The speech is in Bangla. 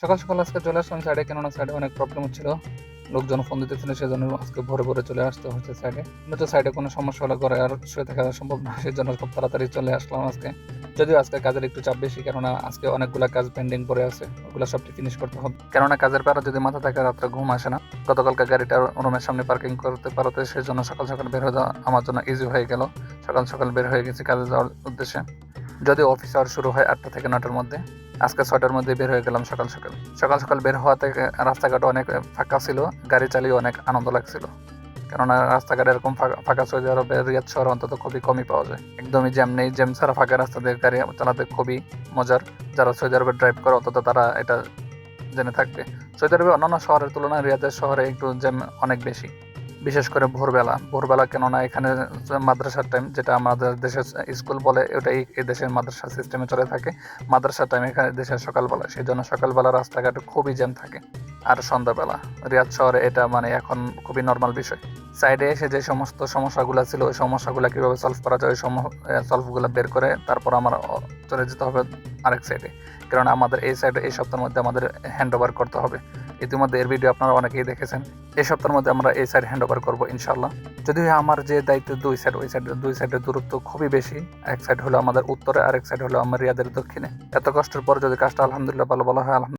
সকাল, সকাল আজকে চলে আসলাম সাইডে, কেননা সাইডে অনেক প্রবলেম হচ্ছিল। লোকজন ফোন দিতেছিল, সেজন্য আজকে ভোরে, ভোরে চলে আসতে হচ্ছে সাইডে। কিন্তু সাইডে কোনো সমস্যা হলে ঘরে আর শুয়ে থাকা সম্ভব না। সেজন্য খুব তাড়াতাড়ি চলে আসলাম আজকে। যদিও আজকে কাজের একটু চাপ বেশি, কেননা আজকে অনেকগুলা কাজ পেন্ডিং পড়ে আছে। ওগুলা সবটি ফিনিশ করতে হবে। কেননা কাজের প্যারা যদি মাথা থাকে, রাত্রে ঘুম আসে না। গতকালকে গাড়িটা রুমের সামনে পার্কিং করতে পারতে, সেজন্য সকাল, সকাল বের হয়ে যাওয়া আমার জন্য ইজি হয়ে গেল। সকাল, সকাল বের হয়ে গেছি কাজে যাওয়ার উদ্দেশ্যে। যদিও অফিস আওয়ার শুরু হয় 8টা থেকে 9টার মধ্যে। আজকে 6টার মধ্যে বের হয়ে গেলাম সকাল, সকাল। সকাল, সকাল বের হওয়া থেকে রাস্তাঘাট অনেক ফাঁকা ছিল। গাড়ি চালিয়ে অনেক আনন্দ লাগছিল। কেননা রাস্তাঘাট এরকম ফাঁকা ফাঁকা সৌদি আরবে রিয়াদ শহরে অন্তত খুবই কমই পাওয়া যায়। একদমই জ্যাম নেই। জ্যাম ছাড়া ফাঁকা রাস্তা দিয়ে গাড়ি চালাতে খুবই মজার। যারা সৌদি আরবে ড্রাইভ করে অন্তত তারা এটা জেনে থাকবে। সৌদি আরবে অন্যান্য শহরের তুলনায় রিয়াদের শহরে একটু জ্যাম অনেক বেশি। বিশেষ করে ভোরবেলা। ভোরবেলা কেননা এখানে মাদ্রাসার টাইম, যেটা আমাদের দেশের স্কুল বলে, ওটাই এই দেশের মাদ্রাসা সিস্টেমে চলে থাকে। মাদ্রাসার টাইম এখানে দেশের সকালবেলা, সেই জন্য সকালবেলা রাস্তাঘাটে খুবই জ্যাম থাকে। আর সন্ধ্যাবেলা রিয়াদ শহরে এটা মানে এখন খুবই নর্মাল বিষয়। সাইডে এসে যে সমস্ত সমস্যাগুলো ছিল, ওই সমস্যাগুলো কীভাবে সলভ করা যায়, ওই সলভগুলো বের করে তারপর আমার চলে যেতে হবে আরেক সাইডে। কারণ আমাদের এই সাইডে এই সপ্তাহের মধ্যে আমাদের হ্যান্ড ওভার করতে হবে। ইতিমধ্যে এর ভিডিও আপনারা অনেকেই দেখেছেন। এই সপ্তাহের মধ্যে আমরা এই সাইড হ্যান্ড ওভার করবো ইনশাল্লাহ। যদিও আমার যে দায়িত্ব দুই সাইড, ওই সাইড দুই সাইডের দূরত্ব খুবই বেশি। এক সাইড হলো আমাদের উত্তরে, আরেক সাইড হলো আমার রিয়াদের দক্ষিণে। এত কষ্টের পর যদি কাজটা আলহামদুলিল্লাহ ভালো বলা হয়,